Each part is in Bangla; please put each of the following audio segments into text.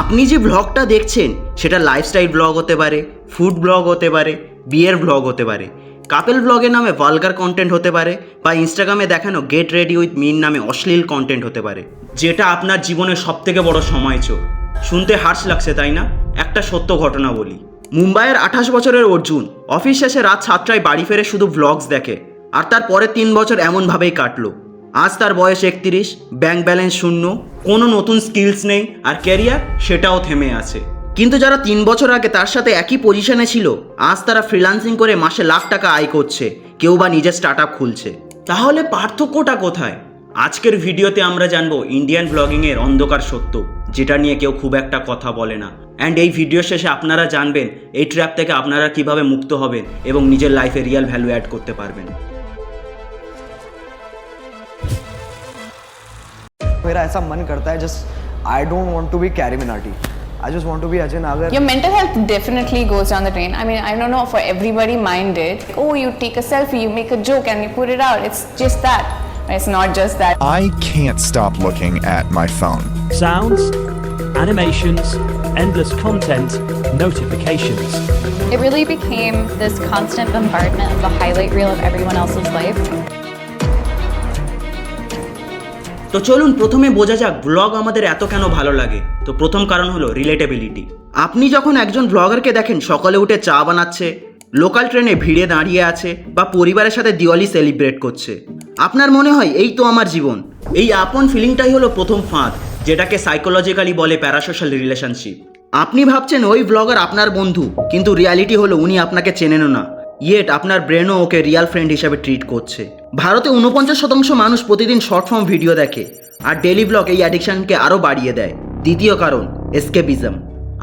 আপনি যে ব্লগটা দেখছেন সেটা লাইফস্টাইল ব্লগ হতে পারে, ফুড ব্লগ হতে পারে, বিয়ের ব্লগ হতে পারে, কাপেল ব্লগের নামে ভালগার কন্টেন্ট হতে পারে, বা ইনস্টাগ্রামে দেখানো গেট রেডি উইথ মিন নামে অশ্লীল কন্টেন্ট হতে পারে, যেটা আপনার জীবনের সবথেকে বড় সময় চোর। শুনতে হার্শ লাগছে তাই না? একটা সত্য ঘটনা বলি। মুম্বাইয়ের 28 বছরের অর্জুন অফিস শেষে রাত 7টায় বাড়ি ফেরে শুধু ব্লগস দেখে, আর তার পরের 3 বছর এমনভাবেই কাটলো। আজ তার বয়স 31, ব্যাংক ব্যালেন্স শূন্য, কোনো নতুন স্কিলস নেই, আর ক্যারিয়ার সেটাও থেমে আছে। কিন্তু যারা 3 বছর আগে তার সাথে একই পজিশনে ছিল, আজ তারা ফ্রিল্যান্সিং করে মাসে লাখ টাকা আয় করছে, কেউ বা নিজের স্টার্ট আপ খুলছে। তাহলে পার্থক্যটা কোথায়? আজকের ভিডিওতে আমরা জানবো ইন্ডিয়ান ব্লগিংয়ের অন্ধকার সত্য, যেটা নিয়ে কেউ খুব একটা কথা বলে না। অ্যান্ড এই ভিডিও শেষে আপনারা জানবেন এই ট্র্যাপ থেকে আপনারা কিভাবে মুক্ত হবেন এবং নিজের লাইফে রিয়েল ভ্যালু অ্যাড করতে পারবেন। मेरा ऐसा मन करता है just I don't want to be Carrie Minati. I just want to be Ajay Nagar. Your mental health definitely goes down the drain. I mean, I don't know for everybody mind did. Oh, you take a selfie, you make a joke and you put it out. It's just that. It's not just that. I can't stop looking at my phone. Sounds, animations, endless content, notifications. It really became this constant bombardment of the highlight reel of everyone else's life. তো চলুন প্রথমে বোঝা যাক ব্লগ আমাদের এত কেন ভালো লাগে। তো প্রথম কারণ হলো রিলেটেবিলিটি। আপনি যখন একজন ব্লগারকে দেখেন সকালে উঠে চা বানাচ্ছে, লোকাল ট্রেনে ভিড়ে দাঁড়িয়ে আছে, বা পরিবারের সাথে দিওয়ালি সেলিব্রেট করছে, আপনার মনে হয় এই তো আমার জীবন। এই আপন ফিলিংটাই হলো প্রথম ফাঁদ, যেটাকে সাইকোলজিক্যালি বলে প্যারাসোশ্যাল রিলেশনশিপ। আপনি ভাবছেন ওই ব্লগার আপনার বন্ধু, কিন্তু রিয়ালিটি হলো উনি আপনাকে চেনেনও না, ইয়েট আপনার ব্রেনও ওকে রিয়াল ফ্রেন্ড হিসেবে ট্রিট করছে। ভারতে 49% মানুষ প্রতিদিন শর্ট ফর্ম ভিডিও দেখে, আর ডেলি ব্লগ এই অ্যাডিকশনকে আরও বাড়িয়ে দেয়। দ্বিতীয় কারণ এসকেপিজম।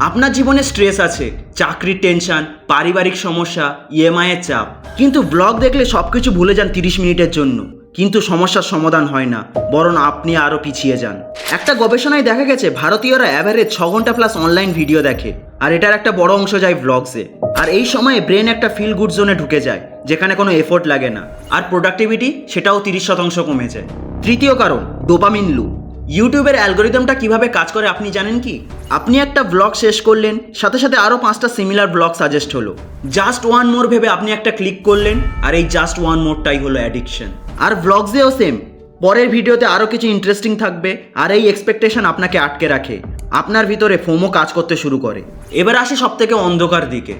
আপনার জীবনে স্ট্রেস আছে, চাকরির টেনশন, পারিবারিক সমস্যা, ইএমআই এর চাপ, কিন্তু ব্লগ দেখলে সব কিছু ভুলে যান 30 মিনিটের জন্য। কিন্তু সমস্যার সমাধান হয় না, বরং আপনি আরও পিছিয়ে যান। একটা গবেষণায় দেখা গেছে ভারতীয়রা অ্যাভারেজ 6 ঘন্টা প্লাস অনলাইন ভিডিও দেখে, আর এটার একটা বড় অংশ যায় ব্লগসে। আর এই সময়ে ব্রেন একটা ফিল গুড জোনে ঢুকে যায়, যেখানে কোনো এফোর্ট লাগে না, আর প্রোডাক্টিভিটি সেটাও 30% কমে যায়। তৃতীয় কারণ ডোপামিন লুপ। ইউটিউবের অ্যালগোরিদমটা কিভাবে কাজ করে আপনি জানেন কি? আপনি একটা ব্লগ শেষ করলেন, সাথে সাথে আরও 5টা সিমিলার ব্লগ সাজেস্ট হলো। জাস্ট ওয়ান মোর ভেবে আপনি একটা ক্লিক করলেন, আর এই জাস্ট ওয়ান মোরটাই হলো অ্যাডিকশন। আর ব্লগসেও সেম, পরের ভিডিওতে আরও কিছু ইন্টারেস্টিং থাকবে, আর এই এক্সপেকটেশন আপনাকে আটকে রাখে, আপনার ভিতরে ফোমো কাজ করতে শুরু করে। এবার আসে সবথেকে অন্ধকার দিকে।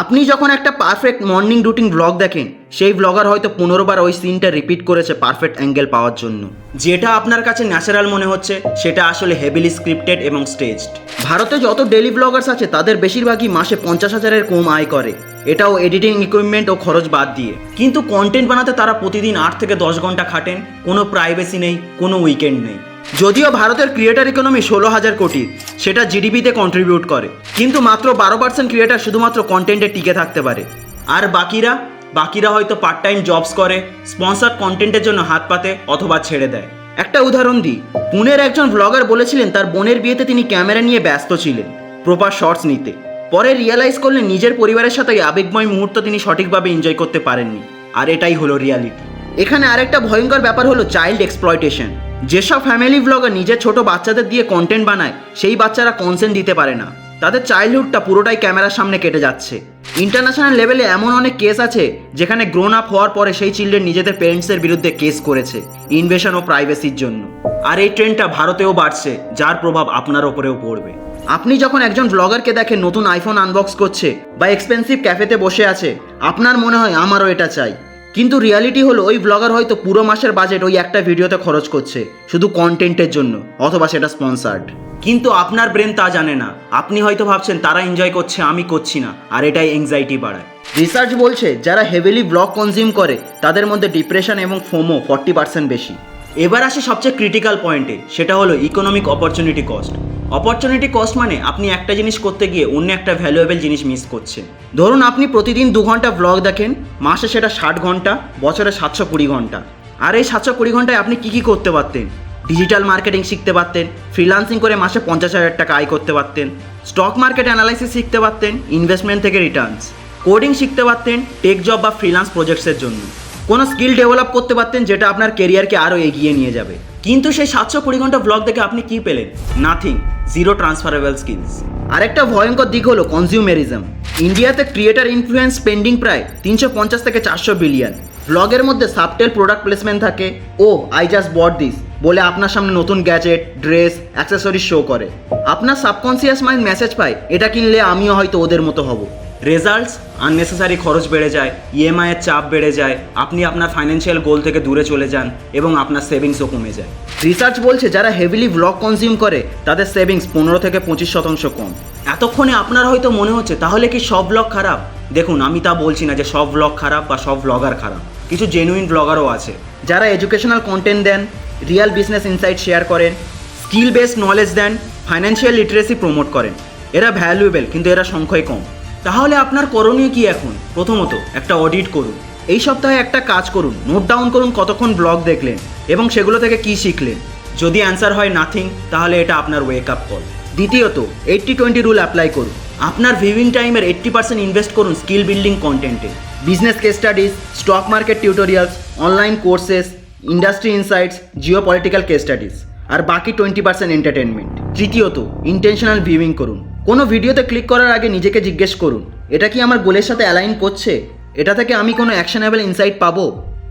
আপনি যখন একটা পারফেক্ট মর্নিং রুটিন ব্লগ দেখেন, সেই ব্লগার হয়তো 15 বার ওই সিনটা রিপিট করেছে পারফেক্ট অ্যাঙ্গেল পাওয়ার জন্য। যেটা আপনার কাছে ন্যাচারাল মনে হচ্ছে, সেটা আসলে হেভিলি স্ক্রিপ্টেড এবং স্টেজড। ভারতে যত ডেলি ব্লগার্স আছে তাদের বেশিরভাগই মাসে 50,000-এর কম আয় করে, এটাও এডিটিং ইকুইপমেন্ট ও খরচ বাদ দিয়ে। কিন্তু কন্টেন্ট বানাতে তারা প্রতিদিন 8 থেকে 10 ঘন্টা খাটেন, কোনো প্রাইভেসি নেই, কোনো উইকেন্ড নেই। যদিও ভারতের ক্রিয়েটার ইকোনমি 16,000 কোটি, সেটা জিডিপিতে কন্ট্রিবিউট করে, কিন্তু মাত্র 12% ক্রিয়েটার শুধুমাত্র কন্টেন্টে টিকে থাকতে পারে। আর বাকিরা হয়তো পার্ট টাইম জবস করে, স্পন্সর কন্টেন্টের জন্য হাত পাতে অথবা ছেড়ে দেয়। একটা উদাহরণ দিই, পুনের একজন ব্লগার বলেছিলেন তার বোনের বিয়েতে তিনি ক্যামেরা নিয়ে ব্যস্ত ছিলেন, প্রপার শর্টস নিতে। পরে রিয়েলাইজ করলেন নিজের পরিবারের সাথে আবেগময় মুহূর্ত তিনি সঠিকভাবে এনজয় করতে পারেননি। আর এটাই হলো রিয়ালিটি। এখানে আরেকটা ভয়ঙ্কর ব্যাপার হলো চাইল্ড এক্সপ্লয়টেশন। যেসব ফ্যামিলি ব্লগার নিজের ছোট বাচ্চাদের দিয়ে কন্টেন্ট বানায়, সেই বাচ্চারা কনসেন্ট দিতে পারে না, তাদের চাইল্ডহুডটা পুরোটাই ক্যামেরার সামনে কেটে যাচ্ছে। ইন্টারন্যাশনাল লেভেলে এমন অনেক কেস আছে যেখানে গ্রোন আপ হওয়ার পরে সেই চিলড্রেন নিজেদের প্যারেন্টসের বিরুদ্ধে কেস করেছে ইনভেশন ও প্রাইভেসির জন্য। আর এই ট্রেন্ডটা ভারতেও বাড়ছে, যার প্রভাব আপনার ওপরেও পড়বে। আপনি যখন একজন ব্লগারকে দেখেন নতুন আইফোন আনবক্স করছে বা এক্সপেন্সিভ ক্যাফেতে বসে আছে, আপনার মনে হয় আমারও এটা চাই। কিন্তু রিয়ালিটি হলো ওই ব্লগার হয়তো পুরো মাসের বাজেট ওই একটা ভিডিওতে খরচ করছে শুধু কন্টেন্টের জন্য, অথবা সেটা স্পন্সার্ড। কিন্তু আপনার ব্রেন তা জানে না। আপনি হয়তো ভাবছেন তারা এনজয় করছে, আমি করছি না, আর এটাই অ্যাংজাইটি বাড়ায়। রিসার্চ বলছে যারা হেভিলি ব্লগ কনজিউম করে তাদের মধ্যে ডিপ্রেশন এবং ফোমো 40% বেশি। এবার আসি সবচেয়ে ক্রিটিক্যাল পয়েন্টে, সেটা হলো economic opportunity cost. Opportunity cost মানে আপনি একটা জিনিস করতে গিয়ে অন্য একটা ভ্যালুয়েবল জিনিস মিস করছেন। ধরুন আপনি প্রতিদিন 2 ঘন্টা ব্লগ দেখেন, মাসে সেটা 60 ঘন্টা, বছরে 720 ঘন্টা। আর এই 720 ঘন্টায় আপনি কী করতে পারতেন? ডিজিটাল মার্কেটিং শিখতে পারতেন, ফ্রিল্যান্সিং করে মাসে 50,000 টাকা আয় করতে পারতেন, স্টক মার্কেট অ্যানালাইসিস শিখতে পারতেন, ইনভেস্টমেন্ট থেকে রিটার্নস, কোডিং শিখতে পারতেন টেক জব বা ফ্রিল্যান্স প্রজেক্টসের জন্য, কোনো স্কিল ডেভেলপ করতে পারতেন যেটা আপনার কেরিয়ারকে আরও এগিয়ে নিয়ে যাবে। কিন্তু সেই 720 ঘন্টা ব্লগ দেখে আপনি কি পেলেন? Nothing, zero transferable skills. আরেকটা ভয়ঙ্কর দিক হলো কনজিউমেরিজম। ইন্ডিয়াতে ক্রিয়েটার ইনফ্লুয়েন্স স্পেন্ডিং প্রায় 350 থেকে 400 বিলিয়ন। ব্লগের মধ্যে সাবটেল প্রোডাক্ট প্লেসমেন্ট থাকে। ও আই জাস্ট বট দিস বলে আপনার সামনে নতুন গ্যাজেট, ড্রেস, অ্যাক্সেসরিজ শো করে। আপনার সাবকনসিয়াস মাইন্ড মেসেজ পায় এটা কিনলে আমিও হয়তো ওদের মতো হব। রেজাল্টস, আননেসেসারি খরচ বেড়ে যায়, ইএমআই এর চাপ বেড়ে যায়, আপনি আপনার ফাইন্যান্সিয়াল গোল থেকে দূরে চলে যান এবং আপনার সেভিংসও কমে যায়। রিসার্চ বলছে যারা হেভিলি ব্লগ কনজিউম করে তাদের সেভিংস 15 থেকে 25% কম। এতক্ষণে আপনার হয়তো মনে হচ্ছে তাহলে কি সব ব্লগ খারাপ? দেখুন, আমি তা বলছি না যে সব ব্লগ খারাপ বা সব ব্লগার খারাপ। কিছু জেনুইন ব্লগারও আছে যারা এডুকেশনাল কন্টেন্ট দেন, রিয়েল বিজনেস ইনসাইট শেয়ার করেন, স্কিল বেসড নলেজ দেন, ফাইন্যান্সিয়াল লিটারেসি প্রমোট করেন। এরা ভ্যালুয়েবল, কিন্তু এরা সংখ্যায় কম। তাহলে আপনার করণীয় কি এখন? প্রথমত একটা অডিট করুন। এই সপ্তাহে একটা কাজ করুন, নোট ডাউন করুন কতক্ষণ ব্লগ দেখলেন এবং সেগুলো থেকে কি শিখলেন। যদি অ্যান্সার হয় নাথিং, তাহলে এটা আপনার ওয়েক আপ কল। দ্বিতীয়ত 80-20 রুল অ্যাপ্লাই করুন। আপনার ভিউইং টাইমের 80% ইনভেস্ট করুন স্কিল বিল্ডিং কন্টেন্টে। Business case studies, stock market tutorials, online courses, industry insights, geopolitical case studies, আর বাকি 20% এন্টারটেনমেন্ট। তৃতীয়ত ইন্টেনশনাল ভিউইং করুন। কোনো ভিডিওতে ক্লিক করার আগে নিজেকে জিজ্ঞেস করুন, এটা কি আমার গোলের সাথে অ্যালাইন করছে? এটা থেকে আমি কোনো অ্যাকশনেবল ইনসাইট পাবো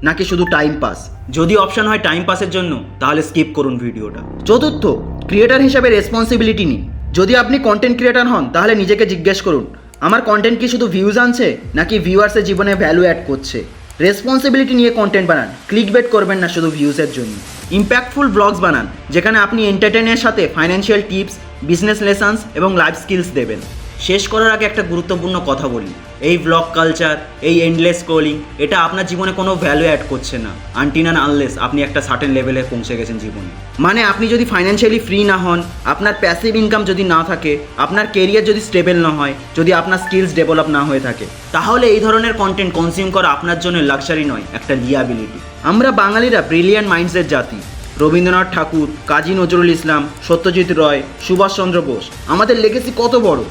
নাকি শুধু টাইম পাস? যদি অপশন হয় টাইম পাসের জন্য, তাহলে স্কিপ করুন ভিডিওটা। চতুর্থ, ক্রিয়েটার হিসাবে রেসপন্সিবিলিটি নিন। যদি আপনি কন্টেন্ট ক্রিয়েটার হন তাহলে নিজেকে জিজ্ঞেস করুন, আমার কন্টেন্ট কি শুধু ভিউজ আনছে নাকি ভিউয়ার্সের জীবনে ভ্যালু অ্যাড করছে? রেসপন্সিবিলিটি নিয়ে কন্টেন্ট বানান, ক্লিক বেট করবেন না শুধু ভিউজের জন্য। ইম্প্যাক্টফুল ব্লগস বানান যেখানে আপনি এন্টারটেনের সাথে ফাইন্যান্সিয়াল টিপস, বিজনেস লেসন্স এবং লাইফ স্কিলস দেবেন। শেষ করার আগে একটা গুরুত্বপূর্ণ কথা বলি, এই ব্লগ কালচার, এই এন্ডলেস স্ক্রলিং, এটা আপনার জীবনে কোনো ভ্যালু অ্যাড করছে না আনটিল অ্যান্ড আনলেস আপনি একটা সার্টেন লেভেলে পৌঁছে গেছেন জীবনে। মানে আপনি যদি ফাইন্যান্সিয়ালি ফ্রি না হন, আপনার প্যাসিভ ইনকাম যদি না থাকে, আপনার কেরিয়ার যদি স্টেবল না হয়, যদি আপনার স্কিলস ডেভেলপ না হয়ে থাকে, তাহলে এই ধরনের কন্টেন্ট কনজিউম করা আপনার জন্য লাক্সারি নয়, একটা লিয়াবিলিটি। আমরা বাঙালিরা ব্রিলিয়ান্ট মাইন্ডসের জাতি। রবীন্দ্রনাথ ঠাকুর, কাজী নজরুল ইসলাম, সত্যজিৎ রায়, সুভাষচন্দ্র বোস, আমাদের লেগেসি কত বড়।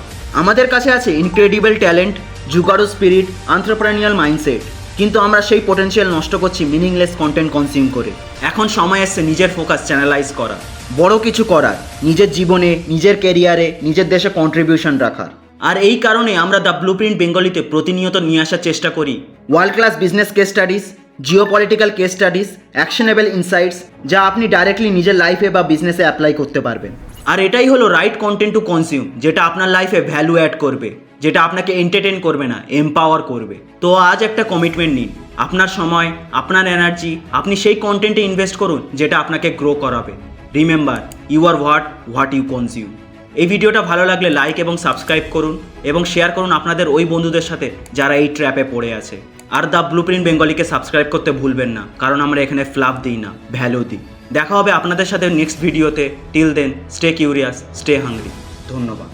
আমাদের কাছে আছে ইনক্রেডিবল ট্যালেন্ট, জুগাড়ো স্পিরিট, এন্টারপ্রেনিউরিয়াল মাইন্ডসেট, কিন্তু আমরা সেই পটেনশিয়াল নষ্ট করছি মিনিংলেস কন্টেন্ট কনজিউম করে। এখন সময় এসছে নিজের ফোকাস চ্যানেলাইজ করা, বড় কিছু করার, নিজের জীবনে, নিজের ক্যারিয়ারে, নিজের দেশে কন্ট্রিবিউশন রাখার। আর এই কারণে আমরা দ্য ব্লুপ্রিন্ট বেঙ্গলিতে প্রতিনিয়ত নিয়ে আসার চেষ্টা করি world class business case studies, Jio political case studies, actionable insights, যা আপনি ডাইরেক্টলি নিজের লাইফে বা বিজনেসে অ্যাপ্লাই করতে পারবেন। আর এটাই হলো রাইট কন্টেন্ট টু কনজিউম, যেটা আপনার লাইফে ভ্যালু অ্যাড করবে, যেটা আপনাকে এন্টারটেন করবে না, এম্পাওয়ার করবে। তো আজ একটা কমিটমেন্ট নিন, আপনার সময়, আপনার এনার্জি আপনি সেই কন্টেন্টে ইনভেস্ট করুন যেটা আপনাকে গ্রো করাবে। Remember, you are what you consume. এই ভিডিওটা ভালো লাগলে লাইক এবং সাবস্ক্রাইব করুন এবং শেয়ার করুন আপনাদের ওই বন্ধুদের সাথে যারা এই ট্র্যাপে পড়ে আছে। আর দ্য ব্লুপ্রিন্ট বেঙ্গলিকে সাবস্ক্রাইব করতে ভুলবেন না, কারণ আমরা এখানে ফ্লাফ দিই না, ভ্যালু দিই। দেখা হবে আপনাদের সাথে নেক্সট ভিডিওতে। Till then, stay curious, stay hungry. ধন্যবাদ।